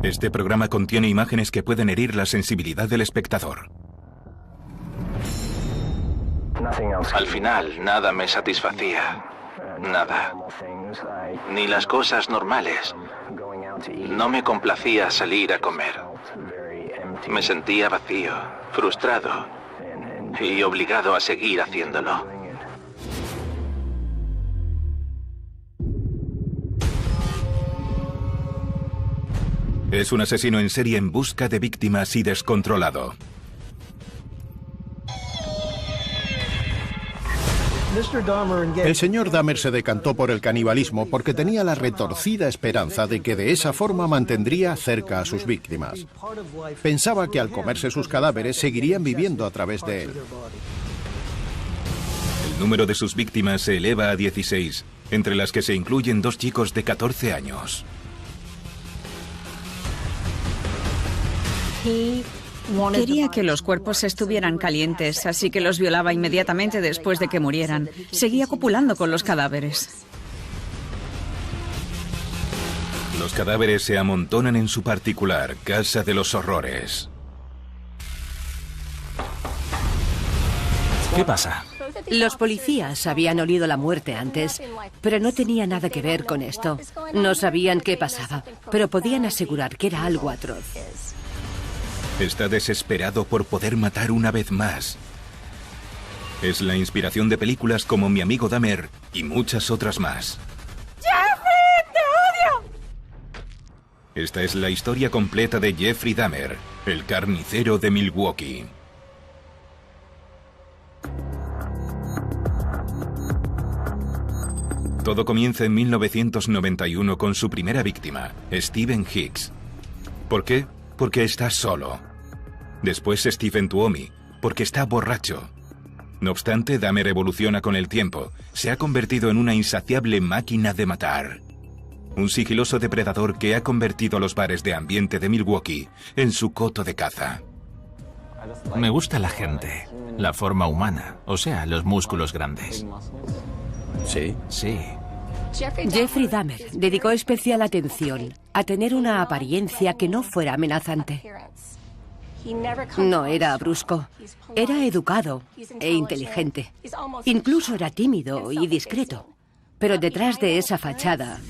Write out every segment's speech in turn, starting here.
Este programa contiene imágenes que pueden herir la sensibilidad del espectador. Al final, nada me satisfacía. Nada. Ni las cosas normales. No me complacía salir a comer. Me sentía vacío, frustrado y obligado a seguir haciéndolo. Es un asesino en serie en busca de víctimas y descontrolado. El señor Dahmer se decantó por el canibalismo porque tenía la retorcida esperanza de que de esa forma mantendría cerca a sus víctimas. Pensaba que al comerse sus cadáveres seguirían viviendo a través de él. El número de sus víctimas se eleva a 16, entre las que se incluyen 2 chicos de 14 años. Quería que los cuerpos estuvieran calientes, así que los violaba inmediatamente después de que murieran. Seguía copulando con los cadáveres. Los cadáveres se amontonan en su particular casa de los horrores. ¿Qué pasa? Los policías habían olido la muerte antes, pero no tenía nada que ver con esto. No sabían qué pasaba, pero podían asegurar que era algo atroz. Está desesperado por poder matar una vez más. Es la inspiración de películas como Mi amigo Dahmer y muchas otras más. ¡Jeffrey, te odio! Esta es la historia completa de Jeffrey Dahmer, el carnicero de Milwaukee. Todo comienza en 1991 con su primera víctima, Stephen Hicks. ¿Por qué? Porque está solo. Después Stephen Tuomi, porque está borracho. No obstante, Dahmer evoluciona con el tiempo. Se ha convertido en una insaciable máquina de matar. Un sigiloso depredador que ha convertido a los bares de ambiente de Milwaukee en su coto de caza. Me gusta la gente, la forma humana, o sea, los músculos grandes. ¿Sí? Sí. Jeffrey Dahmer dedicó especial atención a tener una apariencia que no fuera amenazante. No era brusco, era educado e inteligente. Incluso era tímido y discreto. Pero detrás de esa fachada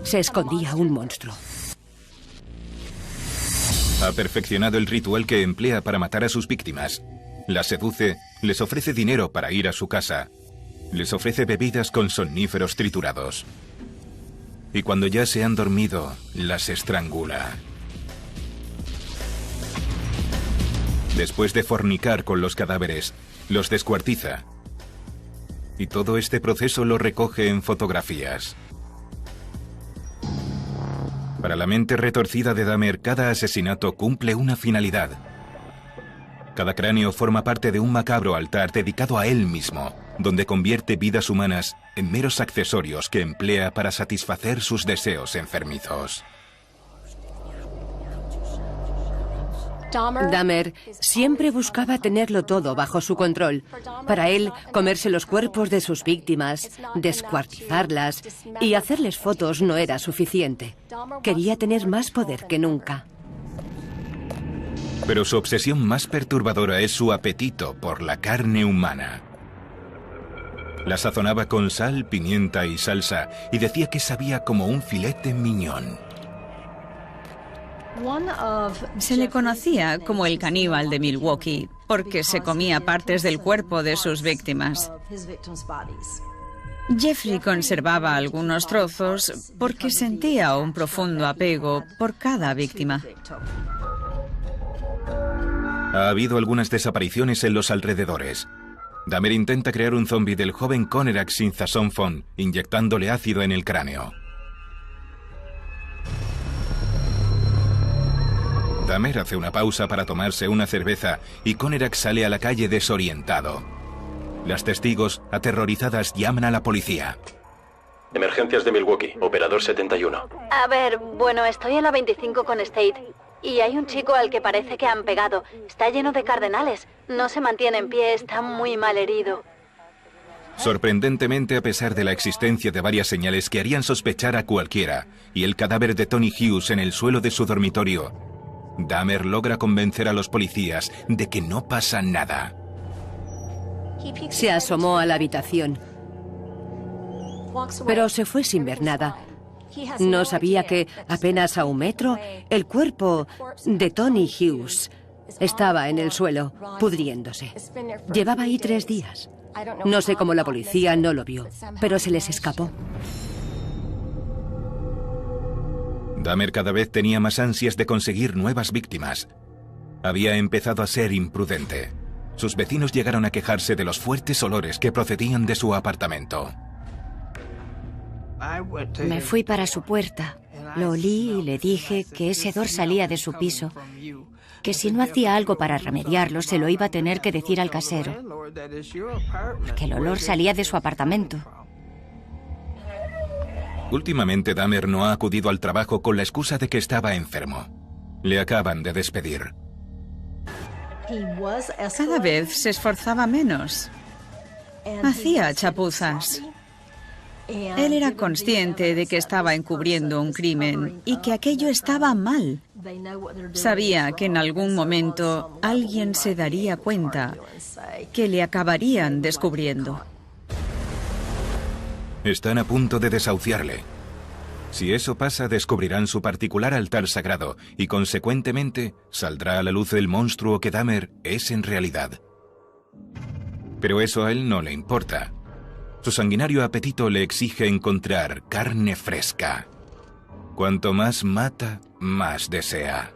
se escondía un monstruo. Ha perfeccionado el ritual que emplea para matar a sus víctimas. Las seduce, les ofrece dinero para ir a su casa. Les ofrece bebidas con somníferos triturados. Y cuando ya se han dormido, las estrangula. Después de fornicar con los cadáveres, los descuartiza. Y todo este proceso lo recoge en fotografías. Para la mente retorcida de Dahmer, cada asesinato cumple una finalidad. Cada cráneo forma parte de un macabro altar dedicado a él mismo, donde convierte vidas humanas en meros accesorios que emplea para satisfacer sus deseos enfermizos. Dahmer siempre buscaba tenerlo todo bajo su control. Para él, comerse los cuerpos de sus víctimas, descuartizarlas y hacerles fotos no era suficiente. Quería tener más poder que nunca. Pero su obsesión más perturbadora es su apetito por la carne humana. La sazonaba con sal, pimienta y salsa y decía que sabía como un filete mignon. Se le conocía como el caníbal de Milwaukee porque se comía partes del cuerpo de sus víctimas. Jeffrey conservaba algunos trozos porque sentía un profundo apego por cada víctima. Ha habido algunas desapariciones en los alrededores. Dahmer intenta crear un zombi del joven Conerak Sinthasomphone, inyectándole ácido en el cráneo. Dahmer hace una pausa para tomarse una cerveza y Conerak sale a la calle desorientado. Las testigos, aterrorizadas, llaman a la policía. Emergencias de Milwaukee, operador 71. A ver, bueno, estoy en la 25 con State. Y hay un chico al que parece que han pegado. Está lleno de cardenales. No se mantiene en pie, está muy mal herido. Sorprendentemente, a pesar de la existencia de varias señales que harían sospechar a cualquiera, y el cadáver de Tony Hughes en el suelo de su dormitorio, Dahmer logra convencer a los policías de que no pasa nada. Se asomó a la habitación, pero se fue sin ver nada. No sabía que, apenas a 1 metro, el cuerpo de Tony Hughes estaba en el suelo, pudriéndose. Llevaba ahí 3 días. No sé cómo la policía no lo vio, pero se les escapó. Dahmer cada vez tenía más ansias de conseguir nuevas víctimas. Había empezado a ser imprudente. Sus vecinos llegaron a quejarse de los fuertes olores que procedían de su apartamento. Me fui para su puerta, lo olí y le dije que ese hedor salía de su piso, que si no hacía algo para remediarlo se lo iba a tener que decir al casero, que el olor salía de su apartamento. Últimamente Dahmer no ha acudido al trabajo con la excusa de que estaba enfermo. Le acaban de despedir. Cada vez se esforzaba menos. Hacía chapuzas. Él era consciente de que estaba encubriendo un crimen y que aquello estaba mal. Sabía que en algún momento alguien se daría cuenta, que le acabarían descubriendo. Están a punto de desahuciarle. Si eso pasa, descubrirán su particular altar sagrado y, consecuentemente, saldrá a la luz el monstruo que Dahmer es en realidad. Pero eso a él no le importa. Su sanguinario apetito le exige encontrar carne fresca. Cuanto más mata, más desea.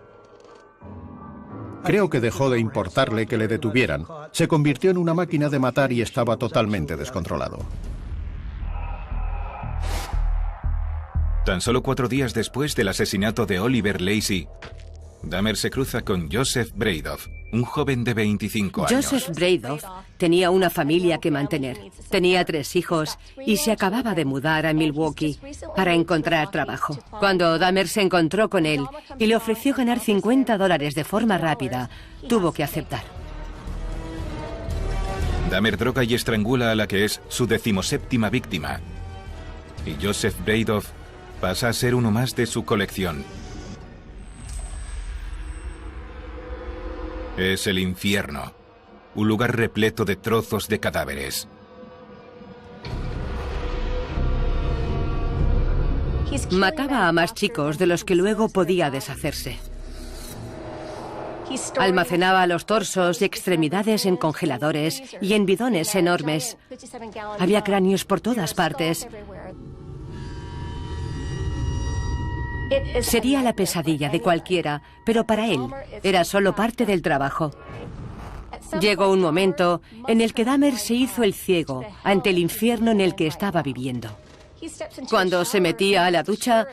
Creo que dejó de importarle que le detuvieran. Se convirtió en una máquina de matar y estaba totalmente descontrolado. Tan solo 4 días después del asesinato de Oliver Lacey, Dahmer se cruza con Joseph Bradoff, un joven de 25 años. Joseph Bradoff tenía una familia que mantener. Tenía 3 hijos y se acababa de mudar a Milwaukee para encontrar trabajo. Cuando Dahmer se encontró con él y le ofreció ganar $50 de forma rápida, tuvo que aceptar. Dahmer droga y estrangula a la que es su 17ª víctima. Y Joseph Bradoff pasa a ser uno más de su colección. Es el infierno, un lugar repleto de trozos de cadáveres. Mataba a más chicos de los que luego podía deshacerse. Almacenaba los torsos y extremidades en congeladores y en bidones enormes. Había cráneos por todas partes. Sería la pesadilla de cualquiera, pero para él era solo parte del trabajo. Llegó un momento en el que Dahmer se hizo el ciego ante el infierno en el que estaba viviendo. Cuando se metía a la ducha,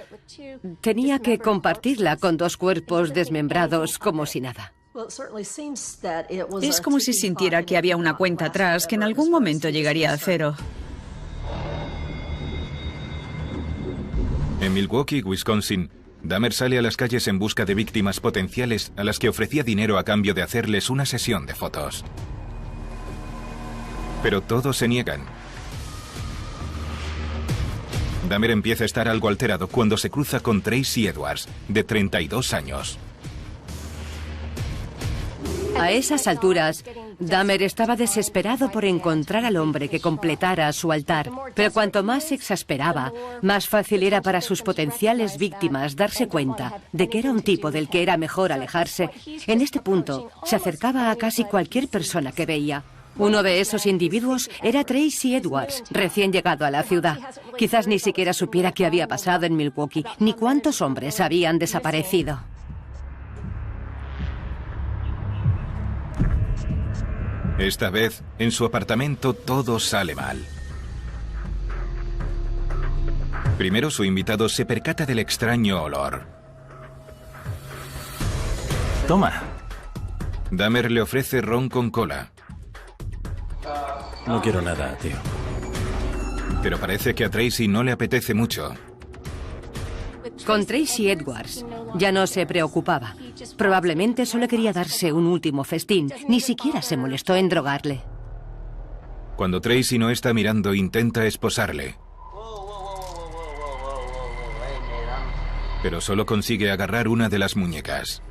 tenía que compartirla con 2 cuerpos desmembrados como si nada. Es como si sintiera que había una cuenta atrás que en algún momento llegaría a 0. En Milwaukee, Wisconsin, Dahmer sale a las calles en busca de víctimas potenciales a las que ofrecía dinero a cambio de hacerles una sesión de fotos. Pero todos se niegan. Dahmer empieza a estar algo alterado cuando se cruza con Tracy Edwards, de 32 años. A esas alturas, Dahmer estaba desesperado por encontrar al hombre que completara su altar, pero cuanto más se exasperaba, más fácil era para sus potenciales víctimas darse cuenta de que era un tipo del que era mejor alejarse. En este punto, se acercaba a casi cualquier persona que veía. Uno de esos individuos era Tracy Edwards, recién llegado a la ciudad. Quizás ni siquiera supiera qué había pasado en Milwaukee, ni cuántos hombres habían desaparecido. Esta vez, en su apartamento todo sale mal. Primero, su invitado se percata del extraño olor. Toma. Dahmer le ofrece ron con cola. No quiero nada, tío. Pero parece que a Tracy no le apetece mucho. Con Tracy Edwards ya no se preocupaba. Probablemente solo quería darse un último festín. Ni siquiera se molestó en drogarle. Cuando Tracy no está mirando, intenta esposarle. Pero solo consigue agarrar una de las muñecas.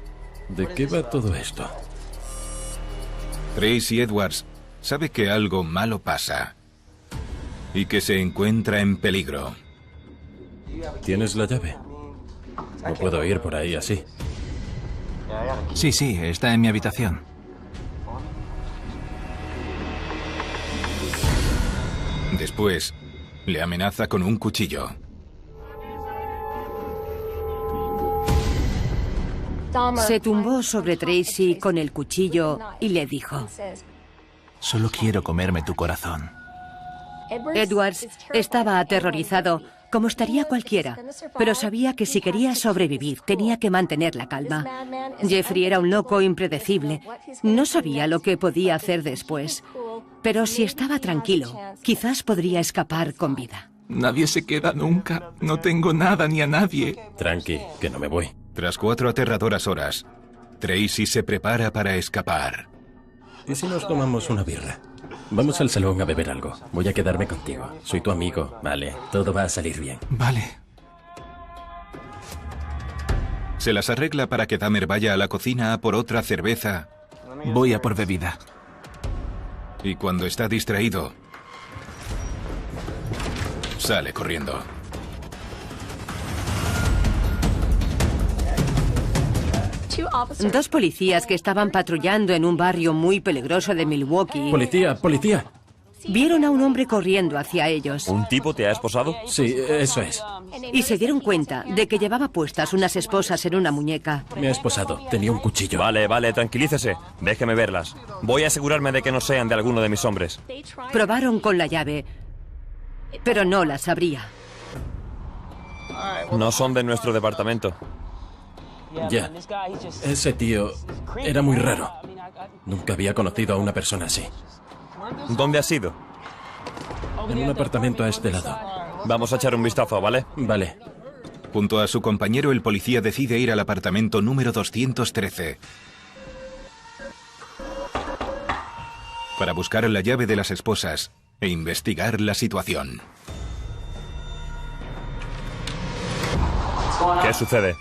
¿De qué va todo esto? Tracy Edwards sabe que algo malo pasa y que se encuentra en peligro. ¿Tienes la llave? No puedo ir por ahí así. Sí, está en mi habitación. Después, le amenaza con un cuchillo. Se tumbó sobre Tracy con el cuchillo y le dijo: Solo quiero comerme tu corazón. Edwards estaba aterrorizado, como estaría cualquiera, pero sabía que si quería sobrevivir tenía que mantener la calma. Jeffrey era un loco impredecible. No sabía lo que podía hacer después, pero si estaba tranquilo, quizás podría escapar con vida. Nadie se queda nunca. No tengo nada ni a nadie. Tranqui, que no me voy. Tras 4 aterradoras horas, Tracy se prepara para escapar. ¿Y si nos tomamos una birra? Vamos al salón a beber algo. Voy a quedarme contigo. Soy tu amigo, vale. Todo va a salir bien. Vale. Se las arregla para que Dahmer vaya a la cocina a por otra cerveza. Voy a por bebida. Y cuando está distraído, sale corriendo. Dos policías que estaban patrullando en un barrio muy peligroso de Milwaukee ¡Policía, policía! vieron a un hombre corriendo hacia ellos. ¿Un tipo te ha esposado? Sí, eso es. Y se dieron cuenta de que llevaba puestas unas esposas en una muñeca. Me ha esposado. Tenía un cuchillo. Vale, tranquilícese. Déjeme verlas. Voy a asegurarme de que no sean de alguno de mis hombres. Probaron con la llave, pero no las abría. No son de nuestro departamento. Ya. Ese tío era muy raro. Nunca había conocido a una persona así. ¿Dónde has ido? En un apartamento a este lado. Vamos a echar un vistazo, ¿vale? Vale. Junto a su compañero, el policía decide ir al apartamento número 213 para buscar la llave de las esposas e investigar la situación. ¿Qué sucede?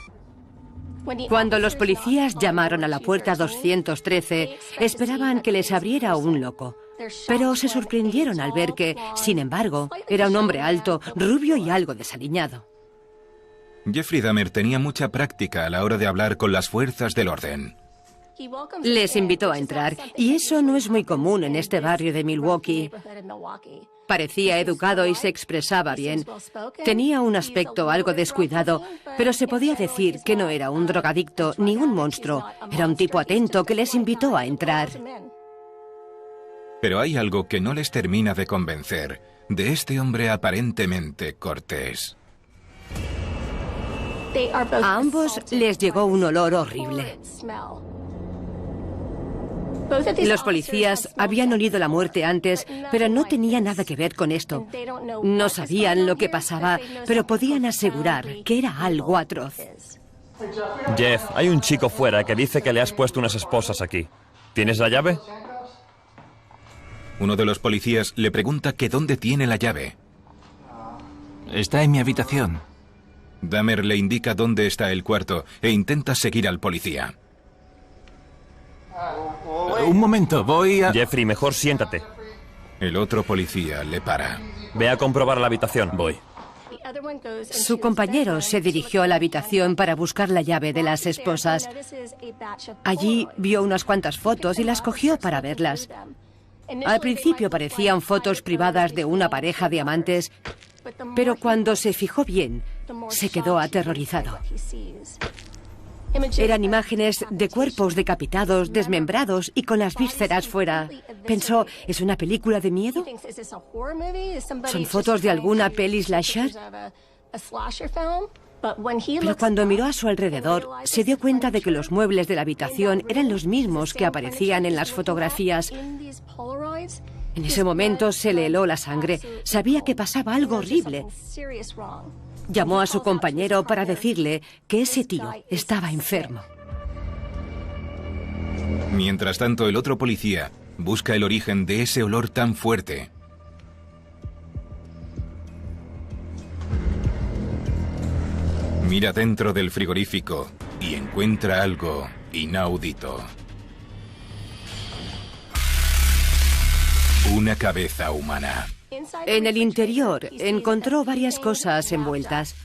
Cuando los policías llamaron a la puerta 213, esperaban que les abriera un loco. Pero se sorprendieron al ver que, sin embargo, era un hombre alto, rubio y algo desaliñado. Jeffrey Dahmer tenía mucha práctica a la hora de hablar con las fuerzas del orden. Les invitó a entrar, y eso no es muy común en este barrio de Milwaukee. Parecía educado y se expresaba bien. Tenía un aspecto algo descuidado, pero se podía decir que no era un drogadicto ni un monstruo. Era un tipo atento que les invitó a entrar. Pero hay algo que no les termina de convencer de este hombre aparentemente cortés. A ambos les llegó un olor horrible. Los policías habían olido la muerte antes, pero no tenía nada que ver con esto. No sabían lo que pasaba, pero podían asegurar que era algo atroz. Jeff, hay un chico fuera que dice que le has puesto unas esposas aquí. ¿Tienes la llave? Uno de los policías le pregunta que dónde tiene la llave. Está en mi habitación. Dahmer le indica dónde está el cuarto e intenta seguir al policía. Un momento, voy a... Jeffrey, mejor siéntate. El otro policía le para. Ve a comprobar la habitación. Voy. Su compañero se dirigió a la habitación para buscar la llave de las esposas. Allí vio unas cuantas fotos y las cogió para verlas. Al principio parecían fotos privadas de una pareja de amantes, pero cuando se fijó bien, se quedó aterrorizado. Eran imágenes de cuerpos decapitados, desmembrados y con las vísceras fuera. Pensó, ¿es una película de miedo? ¿Son fotos de alguna peli slasher? Pero cuando miró a su alrededor, se dio cuenta de que los muebles de la habitación eran los mismos que aparecían en las fotografías. En ese momento se le heló la sangre. Sabía que pasaba algo horrible. Llamó a su compañero para decirle que ese tío estaba enfermo. Mientras tanto, el otro policía busca el origen de ese olor tan fuerte Mira dentro del frigorífico y encuentra algo inaudito. Una cabeza humana. En el interior encontró varias cosas envueltas,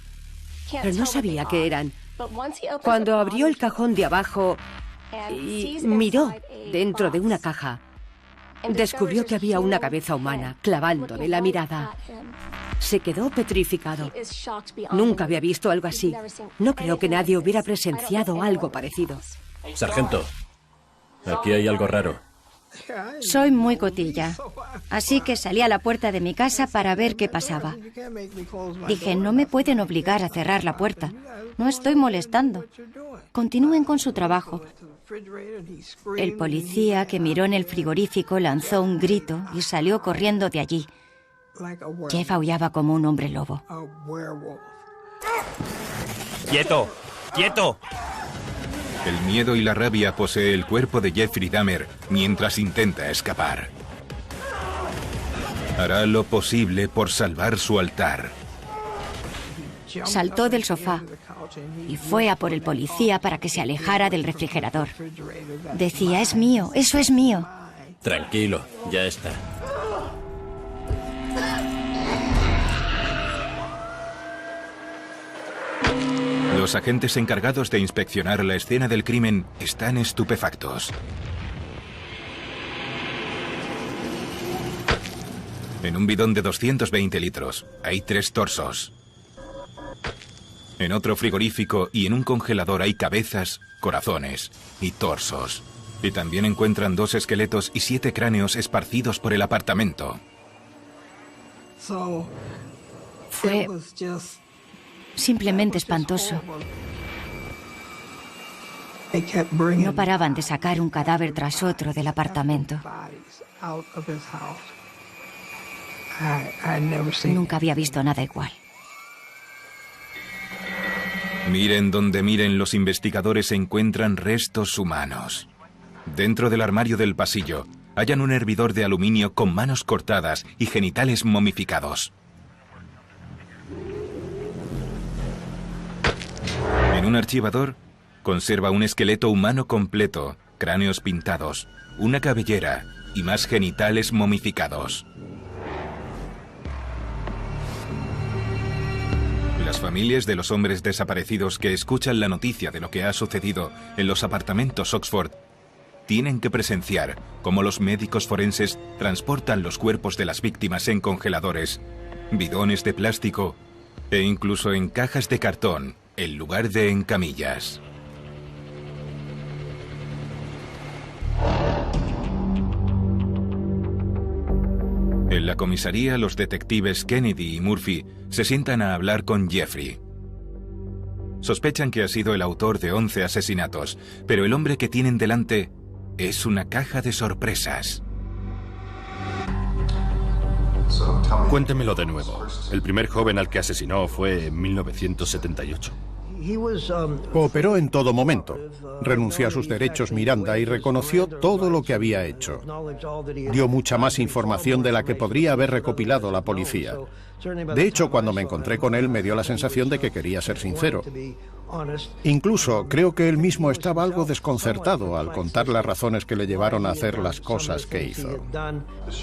pero no sabía qué eran. Cuando abrió el cajón de abajo y miró dentro de una caja, descubrió que había una cabeza humana clavándole la mirada. Se quedó petrificado. Nunca había visto algo así. No creo que nadie hubiera presenciado algo parecido. Sargento, aquí hay algo raro. Soy muy cotilla, así que salí a la puerta de mi casa para ver qué pasaba. Dije, no me pueden obligar a cerrar la puerta. No estoy molestando. Continúen con su trabajo. El policía que miró en el frigorífico lanzó un grito y salió corriendo de allí. Jeff aullaba como un hombre lobo. ¡Quieto! ¡Quieto! El miedo y la rabia posee el cuerpo de Jeffrey Dahmer mientras intenta escapar. Hará lo posible por salvar su altar. Saltó del sofá y fue a por el policía para que se alejara del refrigerador. Decía, es mío, eso es mío. Tranquilo, ya está. Los agentes encargados de inspeccionar la escena del crimen están estupefactos. En un bidón de 220 litros hay 3 torsos. En otro frigorífico y en un congelador hay cabezas, corazones y torsos. Y también encuentran 2 esqueletos y 7 cráneos esparcidos por el apartamento. Fue simplemente espantoso. No paraban de sacar un cadáver tras otro del apartamento. Nunca había visto nada igual. Miren donde miren, los investigadores encuentran restos humanos. Dentro del armario del pasillo, hallan un hervidor de aluminio con manos cortadas y genitales momificados. En un archivador, conserva un esqueleto humano completo, cráneos pintados, una cabellera y más genitales momificados. Las familias de los hombres desaparecidos que escuchan la noticia de lo que ha sucedido en los apartamentos Oxford tienen que presenciar cómo los médicos forenses transportan los cuerpos de las víctimas en congeladores, bidones de plástico e incluso en cajas de cartón, en lugar de en camillas. En la comisaría, los detectives Kennedy y Murphy se sientan a hablar con Jeffrey. Sospechan que ha sido el autor de 11 asesinatos, pero el hombre que tienen delante es una caja de sorpresas. Cuéntemelo de nuevo. El primer joven al que asesinó fue en 1978. Cooperó en todo momento. Renunció a sus derechos Miranda y reconoció todo lo que había hecho. Dio mucha más información de la que podría haber recopilado la policía. De hecho, cuando me encontré con él me dio la sensación de que quería ser sincero. Incluso creo que él mismo estaba algo desconcertado al contar las razones que le llevaron a hacer las cosas que hizo.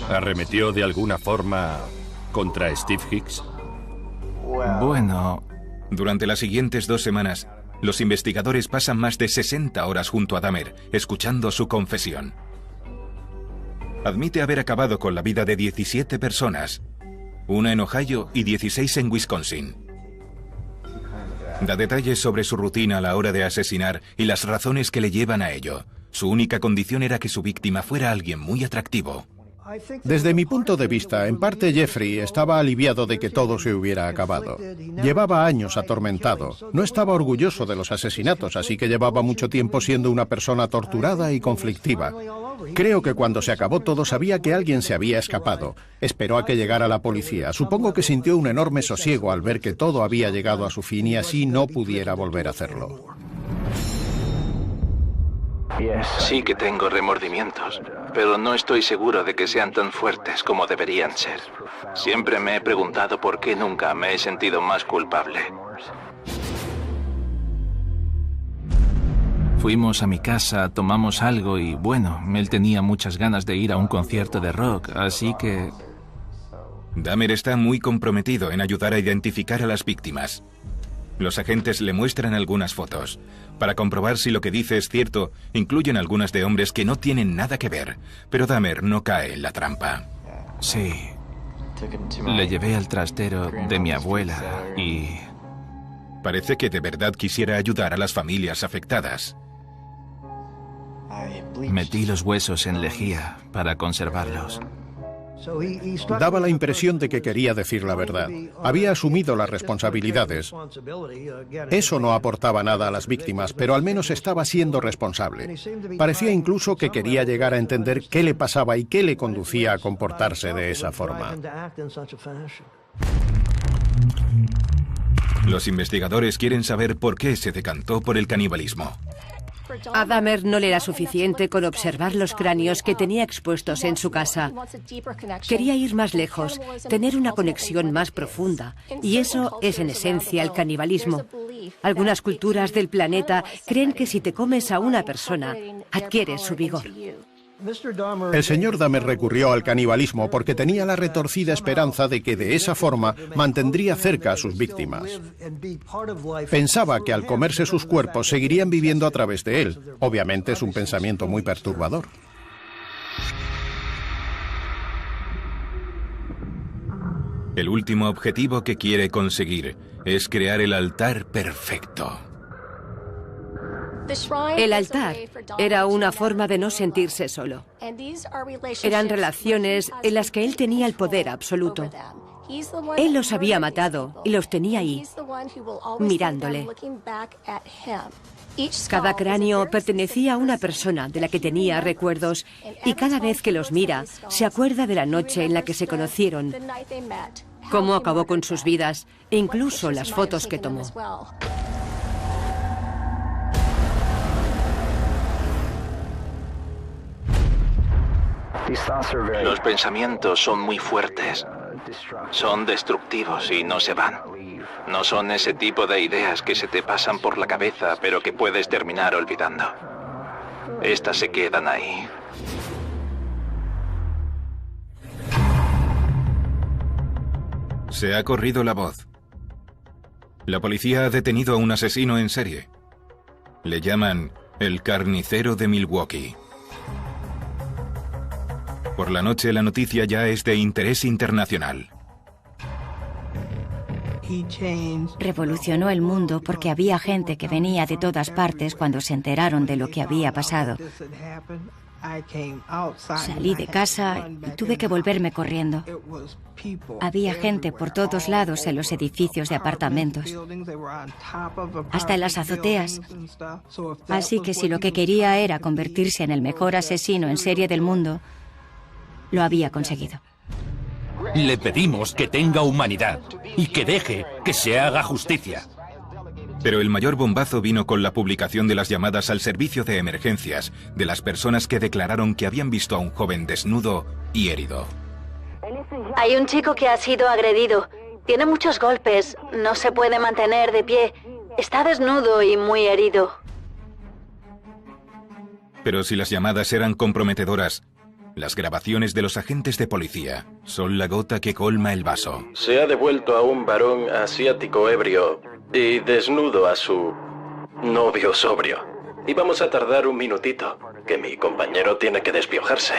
¿Arremetió de alguna forma contra Steve Hicks? Bueno, durante las siguientes 2 semanas, los investigadores pasan más de 60 horas junto a Dahmer, escuchando su confesión. Admite haber acabado con la vida de 17 personas, una en Ohio y 16 en Wisconsin. Da detalles sobre su rutina a la hora de asesinar y las razones que le llevan a ello. Su única condición era que su víctima fuera alguien muy atractivo. Desde mi punto de vista, en parte Jeffrey estaba aliviado de que todo se hubiera acabado. Llevaba años atormentado. No estaba orgulloso de los asesinatos, así que llevaba mucho tiempo siendo una persona torturada y conflictiva. Creo que cuando se acabó todo sabía que alguien se había escapado. Esperó a que llegara la policía. Supongo que sintió un enorme sosiego al ver que todo había llegado a su fin y así no pudiera volver a hacerlo. Sí que tengo remordimientos, pero no estoy seguro de que sean tan fuertes como deberían ser. Siempre me he preguntado por qué nunca me he sentido más culpable. Fuimos a mi casa, tomamos algo y bueno, él tenía muchas ganas de ir a un concierto de rock, así que... Dahmer está muy comprometido en ayudar a identificar a las víctimas. Los agentes le muestran algunas fotos. Para comprobar si lo que dice es cierto, incluyen algunas de hombres que no tienen nada que ver, pero Dahmer no cae en la trampa. Sí. Le llevé al trastero de mi abuela y... Parece que de verdad quisiera ayudar a las familias afectadas. Metí los huesos en lejía para conservarlos. Daba la impresión de que quería decir la verdad. Había asumido las responsabilidades. Eso no aportaba nada a las víctimas, pero al menos estaba siendo responsable. Parecía incluso que quería llegar a entender qué le pasaba y qué le conducía a comportarse de esa forma. Los investigadores quieren saber por qué se decantó por el canibalismo. A Dahmer no le era suficiente con observar los cráneos que tenía expuestos en su casa. Quería ir más lejos, tener una conexión más profunda, y eso es en esencia el canibalismo. Algunas culturas del planeta creen que si te comes a una persona, adquieres su vigor. El señor Dahmer recurrió al canibalismo porque tenía la retorcida esperanza de que de esa forma mantendría cerca a sus víctimas. Pensaba que al comerse sus cuerpos seguirían viviendo a través de él. Obviamente es un pensamiento muy perturbador. El último objetivo que quiere conseguir es crear el altar perfecto. El altar era una forma de no sentirse solo. Eran relaciones en las que él tenía el poder absoluto. Él los había matado y los tenía ahí, mirándole. Cada cráneo pertenecía a una persona de la que tenía recuerdos y cada vez que los mira, se acuerda de la noche en la que se conocieron, cómo acabó con sus vidas e incluso las fotos que tomó. Los pensamientos son muy fuertes. Son destructivos y no se van. No son ese tipo de ideas que se te pasan por la cabeza, pero que puedes terminar olvidando. Estas se quedan ahí. Se ha corrido la voz. La policía ha detenido a un asesino en serie. Le llaman el carnicero de Milwaukee. Por la noche la noticia ya es de interés internacional. Revolucionó el mundo porque había gente que venía de todas partes cuando se enteraron de lo que había pasado. Salí de casa y tuve que volverme corriendo. Había gente por todos lados en los edificios de apartamentos, hasta en las azoteas. Así que si lo que quería era convertirse en el mejor asesino en serie del mundo, lo había conseguido. Le pedimos que tenga humanidad y que deje que se haga justicia. Pero el mayor bombazo vino con la publicación de las llamadas al servicio de emergencias de las personas que declararon que habían visto a un joven desnudo y herido. Hay un chico que ha sido agredido. Tiene muchos golpes, no se puede mantener de pie. Está desnudo y muy herido. Pero si las llamadas eran comprometedoras, las grabaciones de los agentes de policía son la gota que colma el vaso. Se ha devuelto a un varón asiático ebrio y desnudo a su novio sobrio. Y vamos a tardar un minutito, que mi compañero tiene que despiojarse.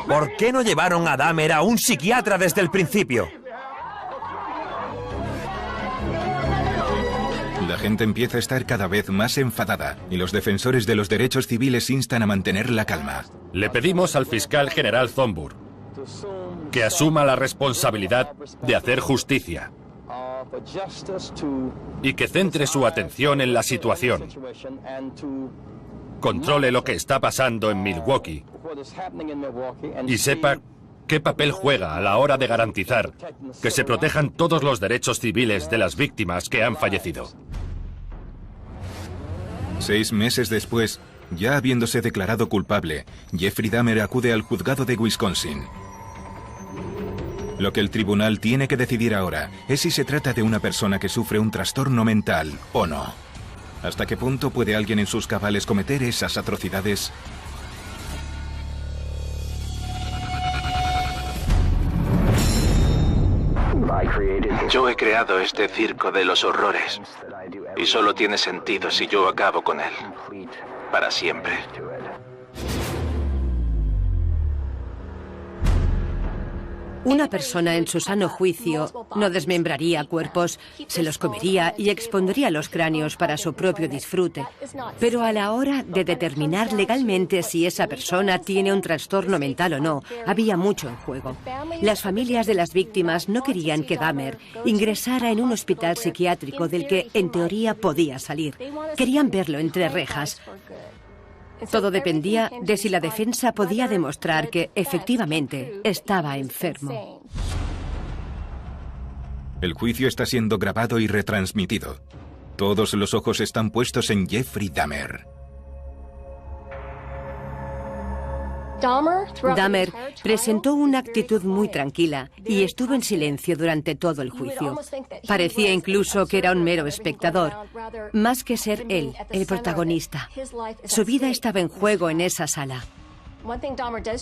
¿Por qué no llevaron a Dahmer a un psiquiatra desde el principio? La gente empieza a estar cada vez más enfadada y los defensores de los derechos civiles instan a mantener la calma. Le pedimos al fiscal general Thornburg que asuma la responsabilidad de hacer justicia y que centre su atención en la situación. Controle lo que está pasando en Milwaukee y sepa qué papel juega a la hora de garantizar que se protejan todos los derechos civiles de las víctimas que han fallecido. 6 meses después, ya habiéndose declarado culpable, Jeffrey Dahmer acude al juzgado de Wisconsin. Lo que el tribunal tiene que decidir ahora es si se trata de una persona que sufre un trastorno mental o no. ¿Hasta qué punto puede alguien en sus cabales cometer esas atrocidades? Yo he creado este circo de los horrores y solo tiene sentido si yo acabo con él. Para siempre. Una persona en su sano juicio no desmembraría cuerpos, se los comería y expondría los cráneos para su propio disfrute. Pero a la hora de determinar legalmente si esa persona tiene un trastorno mental o no, había mucho en juego. Las familias de las víctimas no querían que Dahmer ingresara en un hospital psiquiátrico del que, en teoría, podía salir. Querían verlo entre rejas. Todo dependía de si la defensa podía demostrar que, efectivamente, estaba enfermo. El juicio está siendo grabado y retransmitido. Todos los ojos están puestos en Jeffrey Dahmer. Dahmer presentó una actitud muy tranquila y estuvo en silencio durante todo el juicio. Parecía incluso que era un mero espectador, más que ser él, el protagonista. Su vida estaba en juego en esa sala.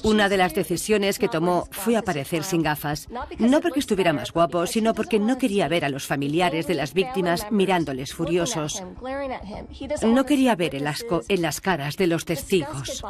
Una de las decisiones que tomó fue aparecer sin gafas, no porque estuviera más guapo, sino porque no quería ver a los familiares de las víctimas mirándoles furiosos. No quería ver el asco en las caras de los testigos.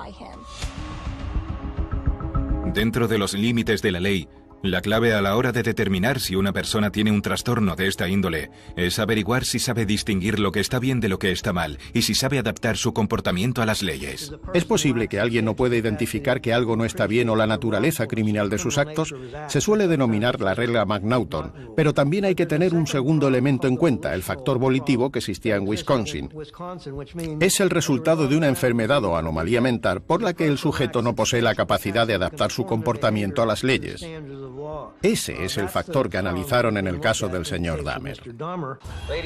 Dentro de los límites de la ley, la clave a la hora de determinar si una persona tiene un trastorno de esta índole es averiguar si sabe distinguir lo que está bien de lo que está mal y si sabe adaptar su comportamiento a las leyes. ¿Es posible que alguien no pueda identificar que algo no está bien o la naturaleza criminal de sus actos? Se suele denominar la regla McNaughton, pero también hay que tener un segundo elemento en cuenta, el factor volitivo que existía en Wisconsin. Es el resultado de una enfermedad o anomalía mental por la que el sujeto no posee la capacidad de adaptar su comportamiento a las leyes. Ese es el factor que analizaron en el caso del señor Dahmer.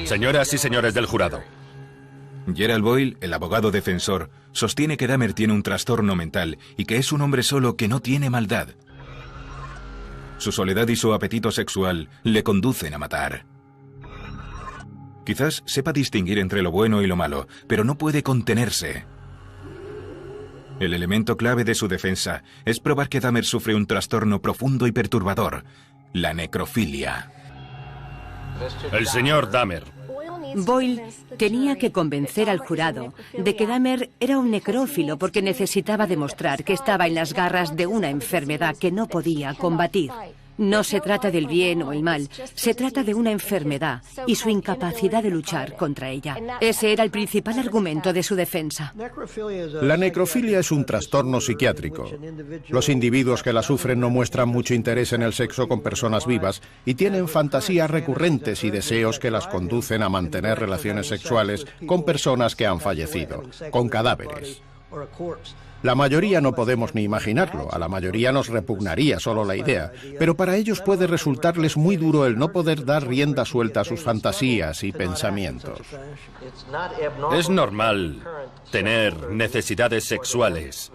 Señoras y señores del jurado. Gerald Boyle, el abogado defensor, sostiene que Dahmer tiene un trastorno mental y que es un hombre solo que no tiene maldad. Su soledad y su apetito sexual le conducen a matar. Quizás sepa distinguir entre lo bueno y lo malo, pero no puede contenerse. El elemento clave de su defensa es probar que Dahmer sufre un trastorno profundo y perturbador, la necrofilia. El señor Dahmer. Boyle tenía que convencer al jurado de que Dahmer era un necrófilo porque necesitaba demostrar que estaba en las garras de una enfermedad que no podía combatir. No se trata del bien o el mal, se trata de una enfermedad y su incapacidad de luchar contra ella. Ese era el principal argumento de su defensa. La necrofilia es un trastorno psiquiátrico. Los individuos que la sufren no muestran mucho interés en el sexo con personas vivas y tienen fantasías recurrentes y deseos que las conducen a mantener relaciones sexuales con personas que han fallecido, con cadáveres. La mayoría no podemos ni imaginarlo, a la mayoría nos repugnaría solo la idea, pero para ellos puede resultarles muy duro el no poder dar rienda suelta a sus fantasías y pensamientos. Es normal tener necesidades sexuales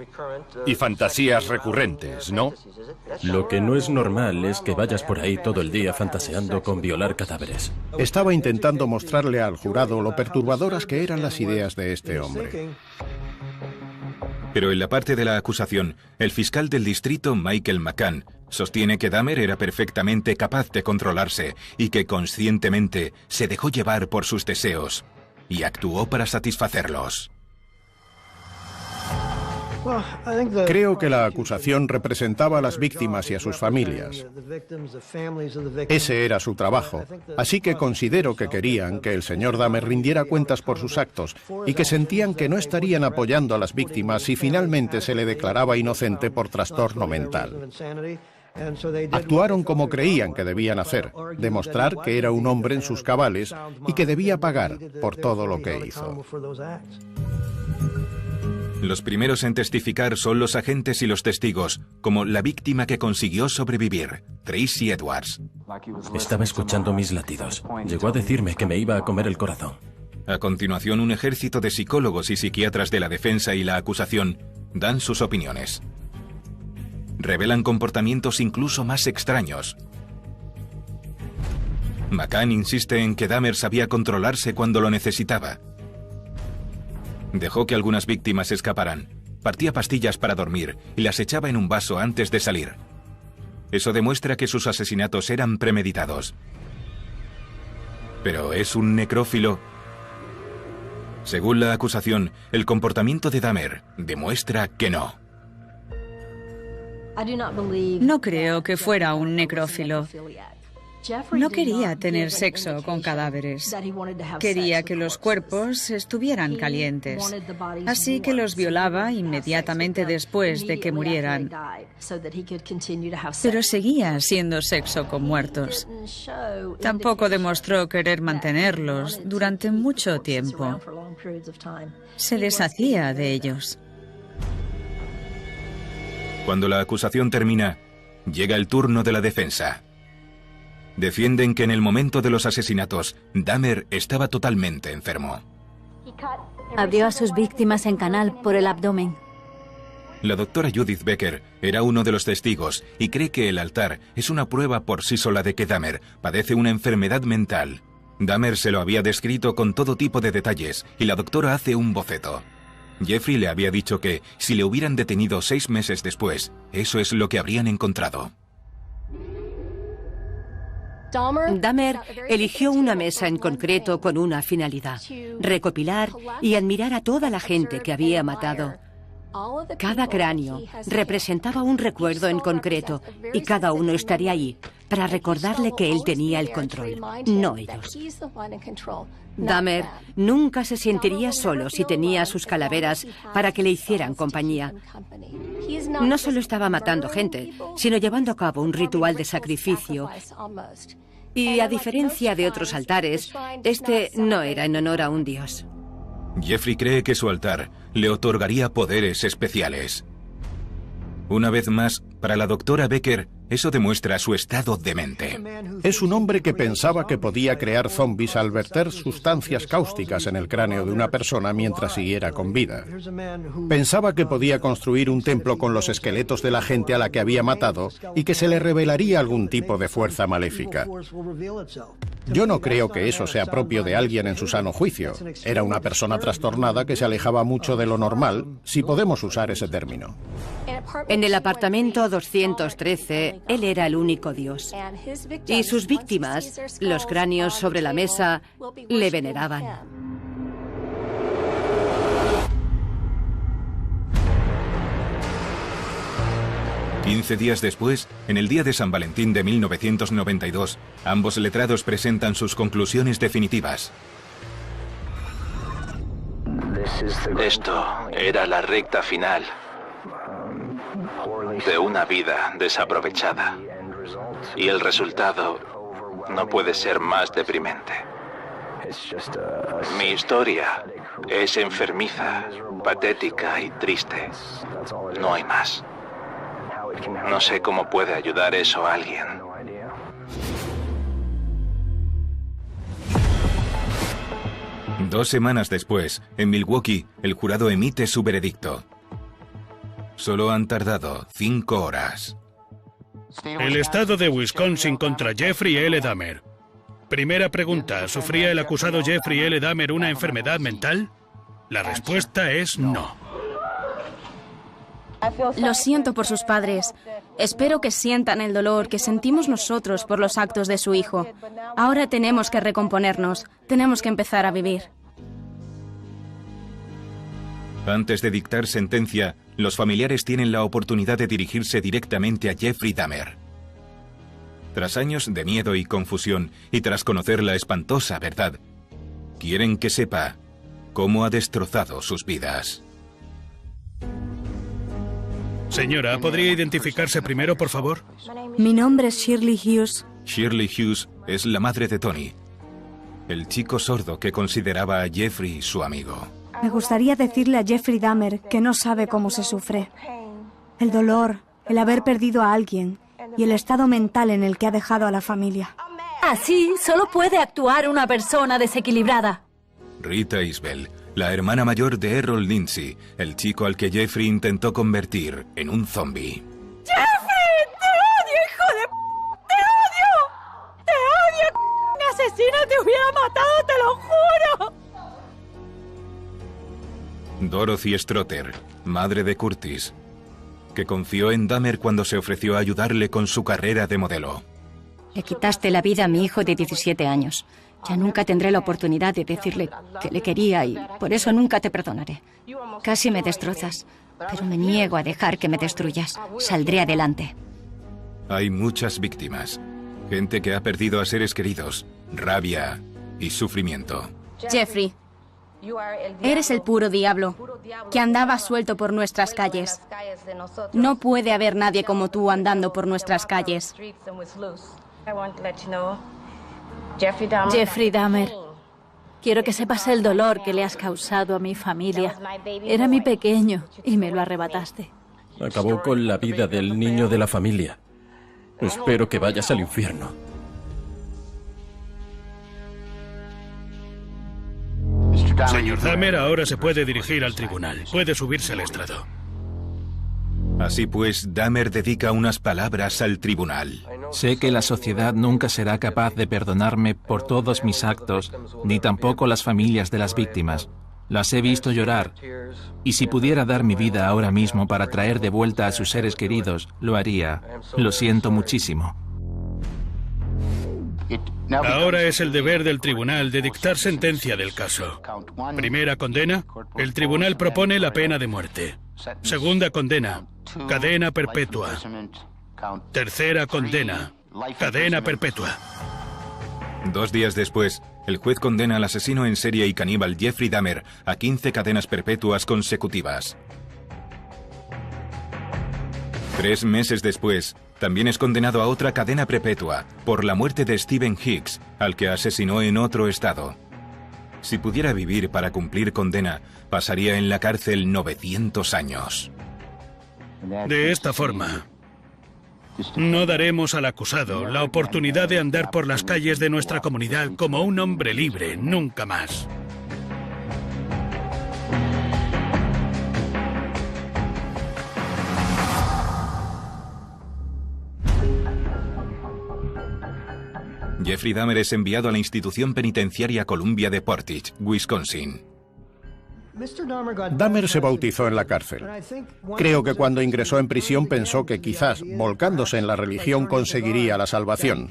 y fantasías recurrentes, ¿no? Lo que no es normal es que vayas por ahí todo el día fantaseando con violar cadáveres. Estaba intentando mostrarle al jurado lo perturbadoras que eran las ideas de este hombre. Pero en la parte de la acusación, el fiscal del distrito, Michael McCann, sostiene que Dahmer era perfectamente capaz de controlarse y que conscientemente se dejó llevar por sus deseos y actuó para satisfacerlos. Creo que la acusación representaba a las víctimas y a sus familias. Ese era su trabajo, así que considero que querían que el señor Dahmer rindiera cuentas por sus actos y que sentían que no estarían apoyando a las víctimas si finalmente se le declaraba inocente por trastorno mental. Actuaron como creían que debían hacer, demostrar que era un hombre en sus cabales y que debía pagar por todo lo que hizo. Los primeros en testificar son los agentes y los testigos, como la víctima que consiguió sobrevivir, Tracy Edwards. Estaba escuchando mis latidos. Llegó a decirme que me iba a comer el corazón. A continuación, un ejército de psicólogos y psiquiatras de la defensa y la acusación dan sus opiniones. Revelan comportamientos incluso más extraños. McCann insiste en que Dahmer sabía controlarse cuando lo necesitaba. Dejó que algunas víctimas escaparan. Partía pastillas para dormir y las echaba en un vaso antes de salir. Eso demuestra que sus asesinatos eran premeditados. ¿Pero es un necrófilo? Según la acusación, el comportamiento de Dahmer demuestra que no. No creo que fuera un necrófilo. No quería tener sexo con cadáveres. Quería que los cuerpos estuvieran calientes. Así que los violaba inmediatamente después de que murieran. Pero seguía haciendo sexo con muertos. Tampoco demostró querer mantenerlos durante mucho tiempo. Se deshacía de ellos. Cuando la acusación termina, llega el turno de la defensa. Defienden que en el momento de los asesinatos, Dahmer estaba totalmente enfermo. Abrió a sus víctimas en canal por el abdomen. La doctora Judith Becker era uno de los testigos y cree que el altar es una prueba por sí sola de que Dahmer padece una enfermedad mental. Dahmer se lo había descrito con todo tipo de detalles y la doctora hace un boceto. Jeffrey le había dicho que, si le hubieran detenido 6 meses después, eso es lo que habrían encontrado. Dahmer eligió una mesa en concreto con una finalidad: recopilar y admirar a toda la gente que había matado. Cada cráneo representaba un recuerdo en concreto y cada uno estaría ahí para recordarle que él tenía el control, no ellos. Dahmer nunca se sentiría solo si tenía sus calaveras para que le hicieran compañía. No solo estaba matando gente, sino llevando a cabo un ritual de sacrificio. Y a diferencia de otros altares, este no era en honor a un dios. Jeffrey cree que su altar le otorgaría poderes especiales. Una vez más, para la doctora Becker, eso demuestra su estado demente. Es un hombre que pensaba que podía crear zombies al verter sustancias cáusticas en el cráneo de una persona mientras siguiera con vida. Pensaba que podía construir un templo con los esqueletos de la gente a la que había matado y que se le revelaría algún tipo de fuerza maléfica. Yo no creo que eso sea propio de alguien en su sano juicio. Era una persona trastornada que se alejaba mucho de lo normal, si podemos usar ese término. En el apartamento 213, él era el único dios. Y sus víctimas, los cráneos sobre la mesa, le veneraban. «15 días después, en el día de San Valentín de 1992, ambos letrados presentan sus conclusiones definitivas. Esto era la recta final de una vida desaprovechada. Y el resultado no puede ser más deprimente. Mi historia es enfermiza, patética y triste. No hay más. No sé cómo puede ayudar eso a alguien. Dos semanas después, en Milwaukee, el jurado emite su veredicto. Solo han tardado 5 horas. El estado de Wisconsin contra Jeffrey L. Dahmer. Primera pregunta, ¿sufría el acusado Jeffrey L. Dahmer una enfermedad mental? La respuesta es no. Lo siento por sus padres. Espero que sientan el dolor que sentimos nosotros por los actos de su hijo. Ahora tenemos que recomponernos. Tenemos que empezar a vivir. Antes de dictar sentencia, los familiares tienen la oportunidad de dirigirse directamente a Jeffrey Dahmer. Tras años de miedo y confusión, y tras conocer la espantosa verdad, quieren que sepa cómo ha destrozado sus vidas. Señora, ¿podría identificarse primero, por favor? Mi nombre es Shirley Hughes. Shirley Hughes es la madre de Tony, el chico sordo que consideraba a Jeffrey su amigo. Me gustaría decirle a Jeffrey Dahmer que no sabe cómo se sufre. El dolor, el haber perdido a alguien y el estado mental en el que ha dejado a la familia. Así solo puede actuar una persona desequilibrada. Rita Isbell, la hermana mayor de Errol Lindsay, el chico al que Jeffrey intentó convertir en un zombie. ¡Jeffrey! ¡Te odio, hijo de p***! ¡Te odio! ¡Te odio! ¡Mi asesino te hubiera matado, te lo juro! Dorothy Strotter, madre de Curtis, que confió en Dahmer cuando se ofreció a ayudarle con su carrera de modelo. Le quitaste la vida a mi hijo de 17 años. Ya nunca tendré la oportunidad de decirle que le quería y por eso nunca te perdonaré. Casi me destrozas, pero me niego a dejar que me destruyas. Saldré adelante. Hay muchas víctimas. Gente que ha perdido a seres queridos, rabia y sufrimiento. Jeffrey, eres el puro diablo, que andaba suelto por nuestras calles. No puede haber nadie como tú andando por nuestras calles. Jeffrey Dahmer, quiero que sepas el dolor que le has causado a mi familia. Era mi pequeño y me lo arrebataste. Acabó con la vida del niño de la familia. Espero que vayas al infierno. Señor Dahmer, ahora se puede dirigir al tribunal. Puede subirse al estrado. Así pues, Dahmer dedica unas palabras al tribunal. Sé que la sociedad nunca será capaz de perdonarme por todos mis actos, ni tampoco las familias de las víctimas. Las he visto llorar, y si pudiera dar mi vida ahora mismo para traer de vuelta a sus seres queridos, lo haría. Lo siento muchísimo. Ahora es el deber del tribunal de dictar sentencia del caso. Primera condena, el tribunal propone la pena de muerte. Segunda condena, cadena perpetua. Tercera condena, cadena perpetua. 2 días después, el juez condena al asesino en serie y caníbal Jeffrey Dahmer a 15 cadenas perpetuas consecutivas. 3 meses después, también es condenado a otra cadena perpetua por la muerte de Stephen Hicks, al que asesinó en otro estado. Si pudiera vivir para cumplir condena, pasaría en la cárcel 900 años. De esta forma, no daremos al acusado la oportunidad de andar por las calles de nuestra comunidad como un hombre libre, nunca más. Jeffrey Dahmer es enviado a la institución penitenciaria Columbia de Portage, Wisconsin. Dahmer se bautizó en la cárcel. Creo que cuando ingresó en prisión pensó que quizás, volcándose en la religión, conseguiría la salvación.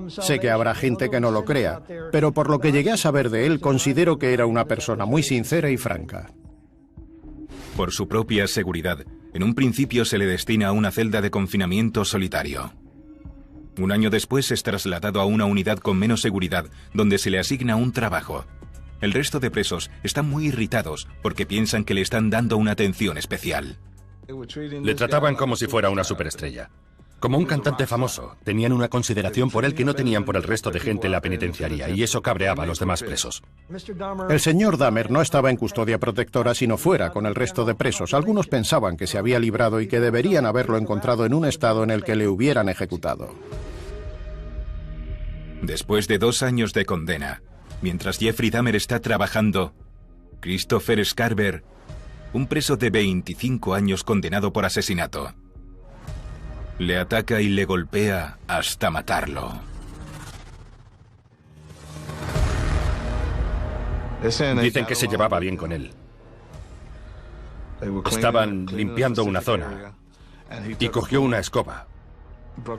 Sé que habrá gente que no lo crea, pero por lo que llegué a saber de él, considero que era una persona muy sincera y franca. Por su propia seguridad, en un principio se le destina a una celda de confinamiento solitario. 1 año después es trasladado a una unidad con menos seguridad, donde se le asigna un trabajo. El resto de presos están muy irritados porque piensan que le están dando una atención especial. Le trataban como si fuera una superestrella. Como un cantante famoso, tenían una consideración por él que no tenían por el resto de gente en la penitenciaria, y eso cabreaba a los demás presos. El señor Dahmer no estaba en custodia protectora sino fuera con el resto de presos. Algunos pensaban que se había librado y que deberían haberlo encontrado en un estado en el que le hubieran ejecutado. Después de 2 años de condena, mientras Jeffrey Dahmer está trabajando, Christopher Scarver, un preso de 25 años condenado por asesinato, le ataca y le golpea hasta matarlo. Dicen que se llevaba bien con él. Estaban limpiando una zona y cogió una escoba,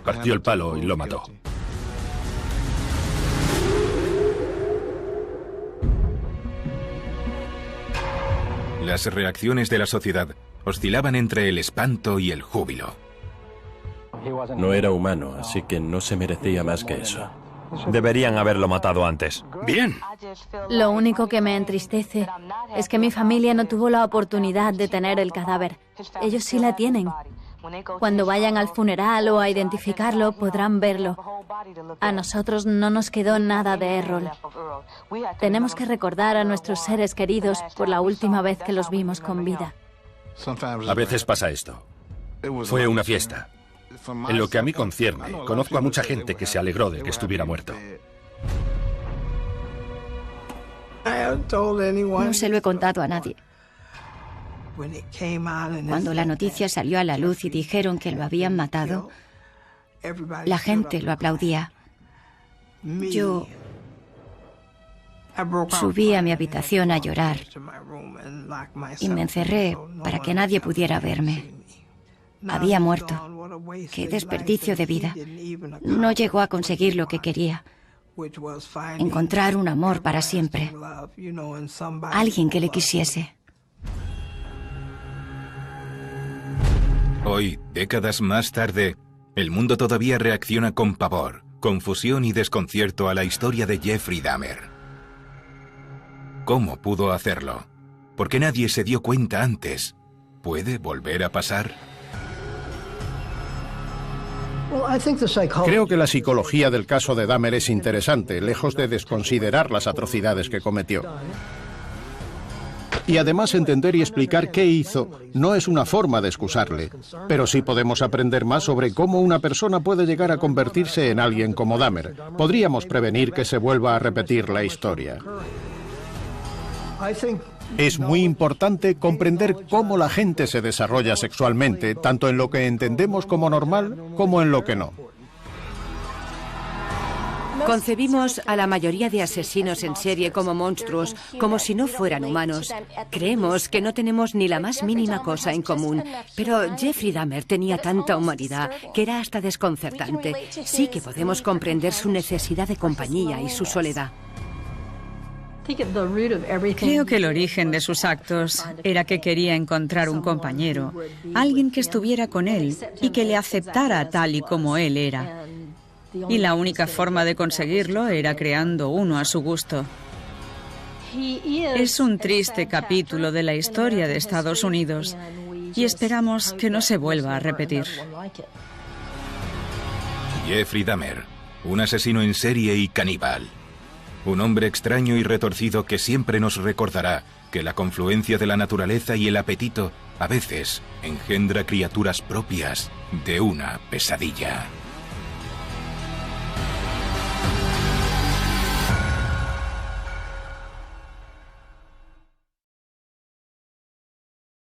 partió el palo y lo mató. Las reacciones de la sociedad oscilaban entre el espanto y el júbilo. No era humano, así que no se merecía más que eso. Deberían haberlo matado antes. Bien. Lo único que me entristece es que mi familia no tuvo la oportunidad de tener el cadáver. Ellos sí la tienen. Cuando vayan al funeral o a identificarlo, podrán verlo. A nosotros no nos quedó nada de Errol. Tenemos que recordar a nuestros seres queridos por la última vez que los vimos con vida. A veces pasa esto. Fue una fiesta. En lo que a mí concierne, conozco a mucha gente que se alegró de que estuviera muerto. No se lo he contado a nadie. Cuando la noticia salió a la luz y dijeron que lo habían matado, la gente lo aplaudía. Yo Subí a mi habitación a llorar y me encerré para que nadie pudiera verme. Había muerto. Qué desperdicio de vida. No llegó a conseguir lo que quería. Encontrar un amor para siempre. Alguien que le quisiese. Hoy, décadas más tarde, el mundo todavía reacciona con pavor, confusión y desconcierto a la historia de Jeffrey Dahmer. ¿Cómo pudo hacerlo? ¿Por qué nadie se dio cuenta antes? ¿Puede volver a pasar? Creo que la psicología del caso de Dahmer es interesante, lejos de desconsiderar las atrocidades que cometió. Y además entender y explicar qué hizo no es una forma de excusarle, pero sí podemos aprender más sobre cómo una persona puede llegar a convertirse en alguien como Dahmer. Podríamos prevenir que se vuelva a repetir la historia. Es muy importante comprender cómo la gente se desarrolla sexualmente, tanto en lo que entendemos como normal como en lo que no. Concebimos a la mayoría de asesinos en serie como monstruos, como si no fueran humanos. Creemos que no tenemos ni la más mínima cosa en común, pero Jeffrey Dahmer tenía tanta humanidad que era hasta desconcertante. Sí que podemos comprender su necesidad de compañía y su soledad. Creo que el origen de sus actos era que quería encontrar un compañero, alguien que estuviera con él y que le aceptara tal y como él era. Y la única forma de conseguirlo era creando uno a su gusto. Es un triste capítulo de la historia de Estados Unidos y esperamos que no se vuelva a repetir. Jeffrey Dahmer, un asesino en serie y caníbal. Un hombre extraño y retorcido que siempre nos recordará que la confluencia de la naturaleza y el apetito a veces engendra criaturas propias de una pesadilla.